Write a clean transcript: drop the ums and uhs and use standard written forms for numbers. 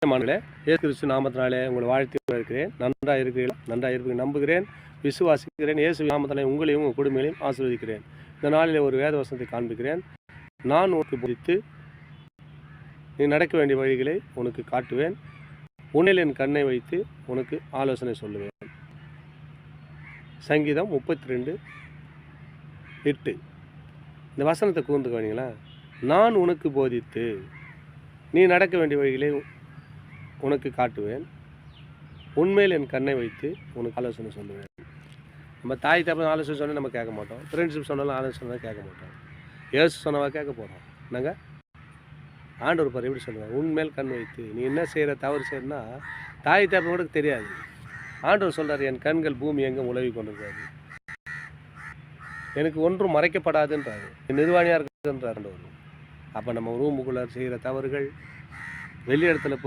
மாணவர்களே, இயேசு கிறிஸ்து நாமத்தினாலே உங்களை வாழ்த்தி இருக்கிறேன். நன்றாக இருக்கிறீர்களா? நன்றாக இருப்பீங்க நம்புகிறேன், விசுவாசிக்கிறேன். இயேசு நாமத்தினாலே உங்களையும் உங்கள் குடும்பங்களையும் ஆசீர்வதிக்கிறேன். இந்த நாளில் ஒரு வேத வசனத்தை காண்பிக்கிறேன். நான் உனக்கு போதித்து நீ நடக்க வேண்டிய வழிகளை உனக்கு காட்டுவேன். உன்னில் என் கண்ணை வைத்து உனக்கு ஆலோசனை சொல்லுவேன். சங்கீதம் 32:8. இந்த வசனத்தை கூர்ந்து கவனிங்களா. நான் உனக்கு போதித்து நீ நடக்க வேண்டிய வழிகளை உனக்கு காட்டுவேன். உண்மையில் என் கண்ணை வைத்து உனக்கு ஆலோசனை சொல்லுவேன். நம்ம தாய் தப்ப ஆலோசனை சொன்னால் நம்ம கேட்க மாட்டோம். ஃப்ரெண்ட்ஷிப் சொன்னாலும் ஆலோசனை கேட்க மாட்டோம். ஏசு சொன்னவா கேட்க போகிறோம். என்னங்க ஆண்டவர் பாரு எப்படி சொல்லுவார், உண்மையில் கண் வைத்து நீ என்ன செய்கிற தவறு செய்யறனா தாய் தப்ப கூட தெரியாது. ஆண்டவர் சொல்கிறார், என் கண்கள் பூமி எங்கே உலவி கொண்டிருக்காது, எனக்கு ஒன்றும் மறைக்கப்படாதுன்றாரு, நிர்வாணியாக இருக்குதுன்றார் ஆண்டவர். அப்போ நம்ம ரூமுக்குள்ளே செய்கிற தவறுகள் வெளி இடத்துல போய்